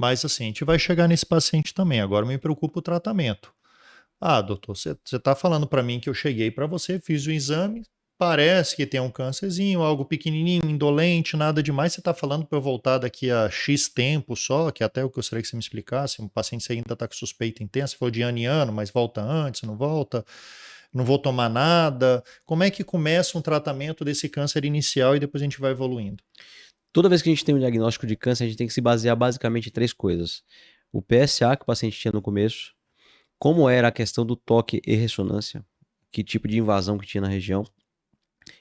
Mas assim, a gente vai chegar nesse paciente também. Agora me preocupa o tratamento. Ah, doutor, você está falando para mim que eu cheguei para você, fiz o exame, parece que tem um câncerzinho, algo pequenininho, indolente, nada demais. Você está falando para eu voltar daqui a X tempo só, que até eu gostaria que você me explicasse. Um paciente você ainda está com suspeita intensa, se for de ano em ano, mas volta antes, não volta, não vou tomar nada. Como é que começa um tratamento desse câncer inicial e depois a gente vai evoluindo? Toda vez que a gente tem um diagnóstico de câncer, a gente tem que se basear basicamente em três coisas. O PSA que o paciente tinha no começo, como era a questão do toque e ressonância, que tipo de invasão que tinha na região,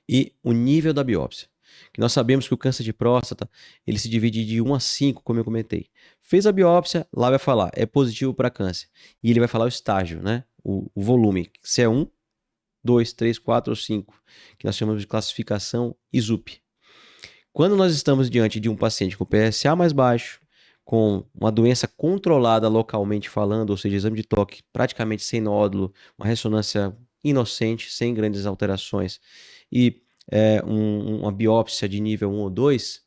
e o nível da biópsia. Que nós sabemos que o câncer de próstata, ele se divide de 1 a 5, como eu comentei. Fez a biópsia, lá vai falar, é positivo para câncer. E ele vai falar o estágio, né? O volume, se é 1, 2, 3, 4 ou 5, que nós chamamos de classificação ISUP. Quando nós estamos diante de um paciente com PSA mais baixo, com uma doença controlada localmente falando, ou seja, exame de toque praticamente sem nódulo, uma ressonância inocente, sem grandes alterações, e uma biópsia de nível 1 ou 2,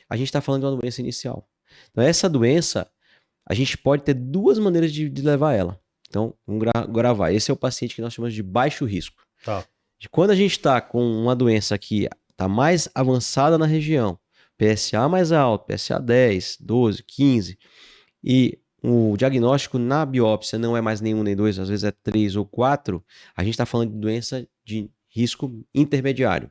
a gente está falando de uma doença inicial. Então, essa doença, a gente pode ter duas maneiras de levar ela. Então, vamos gravar. Esse é o paciente que nós chamamos de baixo risco. Tá. Quando a gente está com uma doença que está mais avançada na região, PSA mais alto, PSA 10, 12, 15, e o diagnóstico na biópsia não é mais nenhum nem dois, às vezes é 3 ou 4, a gente está falando de doença de risco intermediário,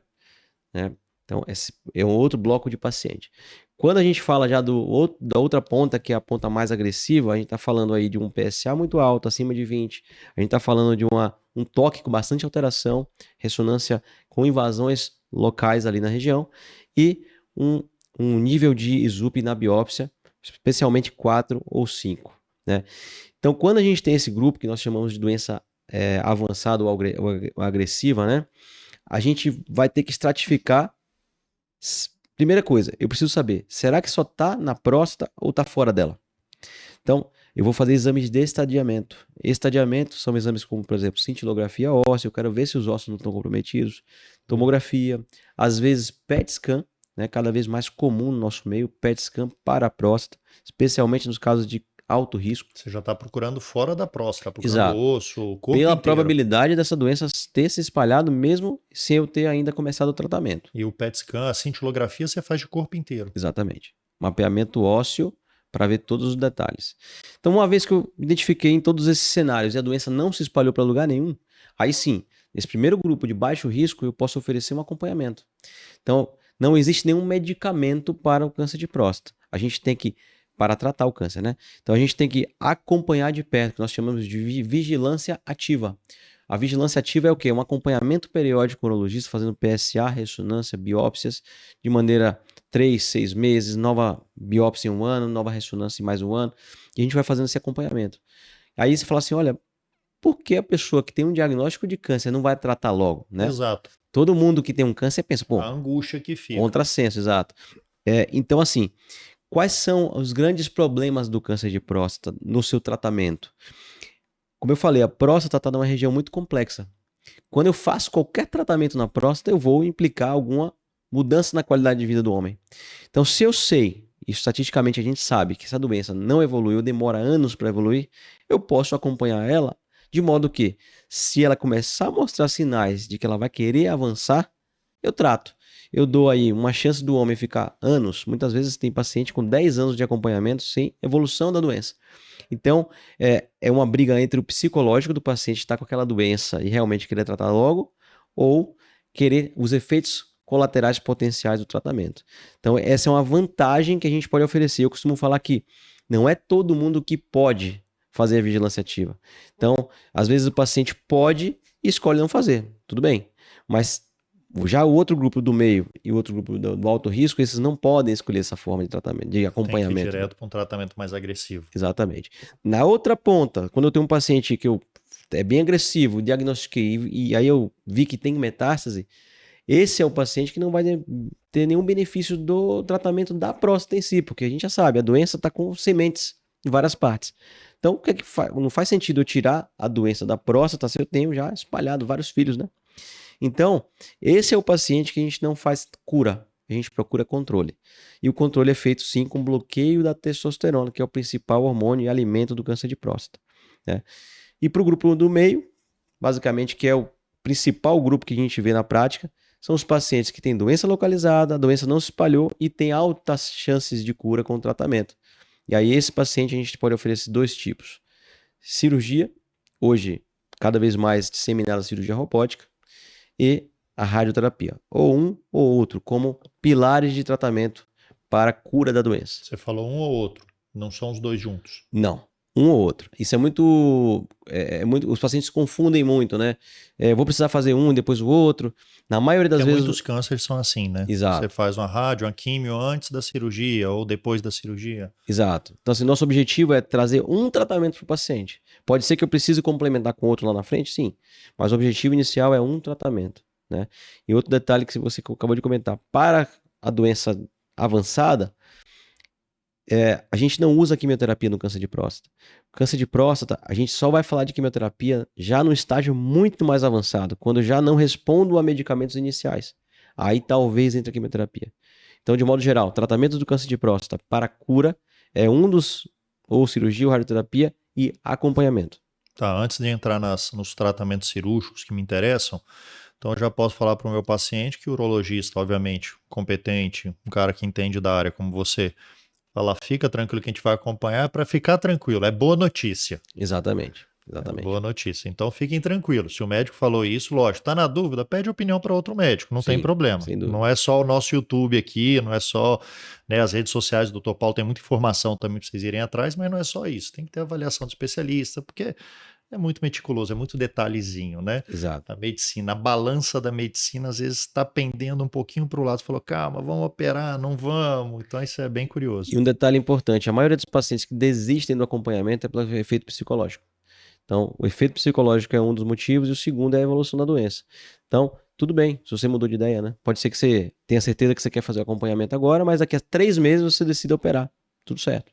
né? Então, esse é um outro bloco de paciente. Quando a gente fala já da outra ponta, que é a ponta mais agressiva, a gente está falando aí de um PSA muito alto, acima de 20. A gente está falando de um toque com bastante alteração, ressonância com invasões locais ali na região e um nível de ISUP na biópsia, especialmente 4 ou 5, né? Então, quando a gente tem esse grupo que nós chamamos de doença avançada ou agressiva, né? A gente vai ter que estratificar. Primeira coisa, eu preciso saber, será que só está na próstata ou está fora dela? Então, eu vou fazer exames de estadiamento. Estadiamento são exames como, por exemplo, cintilografia óssea, eu quero ver se os ossos não estão comprometidos, tomografia, às vezes PET scan, né, cada vez mais comum no nosso meio, PET scan para a próstata, especialmente nos casos de alto risco. Você já está procurando fora da próstata, está procurando Exato. o osso, o corpo Pela inteiro. probabilidade dessa doença ter se espalhado mesmo sem eu ter ainda começado o tratamento. E o PET scan, a cintilografia, você faz de corpo inteiro. Exatamente. Mapeamento ósseo para ver todos os detalhes. Então, uma vez que eu identifiquei em todos esses cenários e a doença não se espalhou para lugar nenhum, aí sim, nesse primeiro grupo de baixo risco, eu posso oferecer um acompanhamento. Então, não existe nenhum medicamento para o câncer de próstata. A gente tem que, para tratar o câncer, né? Então, a gente tem que acompanhar de perto, que nós chamamos de vigilância ativa. A vigilância ativa é o quê? Um acompanhamento periódico com o urologista, fazendo PSA, ressonância, biópsias, de maneira 3, 6 meses, nova biópsia em 1 ano, nova ressonância em mais 1 ano, e a gente vai fazendo esse acompanhamento. Aí você fala assim, olha, por que a pessoa que tem um diagnóstico de câncer não vai tratar logo, né? Exato. Todo mundo que tem um câncer pensa, pô, A angústia que fica. contrassenso, exato. Então, assim, quais são os grandes problemas do câncer de próstata no seu tratamento? Como eu falei, a próstata está numa região muito complexa. Quando eu faço qualquer tratamento na próstata, eu vou implicar alguma mudança na qualidade de vida do homem. Então, se eu sei, e estatisticamente a gente sabe que essa doença não evoluiu, demora anos para evoluir, eu posso acompanhar ela de modo que, se ela começar a mostrar sinais de que ela vai querer avançar, eu trato. Eu dou aí uma chance do homem ficar anos. Muitas vezes tem paciente com 10 anos de acompanhamento sem evolução da doença. Então, é uma briga entre o psicológico do paciente estar com aquela doença e realmente querer tratar logo, ou querer os efeitos colaterais potenciais do tratamento. Então, essa é uma vantagem que a gente pode oferecer. Eu costumo falar que não é todo mundo que pode fazer a vigilância ativa. Então, às vezes o paciente pode e escolhe não fazer. Tudo bem. Mas já o outro grupo do meio e o outro grupo do alto risco, esses não podem escolher essa forma de tratamento, de acompanhamento. Tem que ir direto para um tratamento mais agressivo. Exatamente. Na outra ponta, quando eu tenho um paciente que é bem agressivo, diagnostiquei e aí eu vi que tem metástase, esse é o paciente que não vai ter nenhum benefício do tratamento da próstata em si, porque a gente já sabe, a doença está com sementes em várias partes. Então, o que é que faz? Não faz sentido eu tirar a doença da próstata se eu tenho já espalhado vários filhos, né? Então, esse é o paciente que a gente não faz cura. a gente procura controle. E o controle é feito sim com bloqueio da testosterona, que é o principal hormônio e alimento do câncer de próstata, né? E para o grupo do meio, basicamente, que é o principal grupo que a gente vê na prática, são os pacientes que têm doença localizada, a doença não se espalhou e tem altas chances de cura com o tratamento. E aí, esse paciente a gente pode oferecer dois tipos: cirurgia, hoje cada vez mais disseminada a cirurgia robótica, e a radioterapia, ou um ou outro, como pilares de tratamento para a cura da doença. Você falou um ou outro, não são os dois juntos. Não, um ou outro. Isso é muito, os pacientes confundem muito, né? Vou precisar fazer um e depois o outro. Na maioria das Porque vezes. muitos cânceres são assim, né? Exato. Você faz uma rádio, uma químio antes da cirurgia ou depois da cirurgia. Exato. Então, assim, nosso objetivo é trazer um tratamento para o paciente. Pode ser que eu precise complementar com outro lá na frente, sim. Mas o objetivo inicial é um tratamento, né? E outro detalhe que você acabou de comentar: para a doença avançada, a gente não usa quimioterapia no câncer de próstata. Câncer de próstata, a gente só vai falar de quimioterapia já no estágio muito mais avançado, quando eu já não respondo a medicamentos iniciais. Aí talvez entre a quimioterapia. Então, de modo geral, tratamento do câncer de próstata para cura é um dos, ou cirurgia ou radioterapia e acompanhamento. Tá, antes de entrar nos tratamentos cirúrgicos que me interessam, então eu já posso falar para o meu paciente que o urologista, obviamente, competente, um cara que entende da área como você, falar, fica tranquilo que a gente vai acompanhar para ficar tranquilo, é boa notícia. Exatamente. Boa notícia. Então fiquem tranquilos. Se o médico falou isso, lógico, tá na dúvida, pede opinião para outro médico, não tem problema. Sem dúvida. Não é só o nosso YouTube aqui, não é só, né, as redes sociais do Dr. Paulo, tem muita informação também para vocês irem atrás, mas não é só isso. Tem que ter avaliação do especialista, porque é muito meticuloso, é muito detalhezinho, né? Exato. A medicina, a balança da medicina às vezes está pendendo um pouquinho para o lado. Você falou, calma, vamos operar, não vamos. Então isso é bem curioso. E um detalhe importante: a maioria dos pacientes que desistem do acompanhamento é pelo efeito psicológico. Então, o efeito psicológico é um dos motivos e o segundo é a evolução da doença. Então, tudo bem, se você mudou de ideia, né? Pode ser que você tenha certeza que você quer fazer o acompanhamento agora, mas daqui a 3 meses você decida operar. Tudo certo.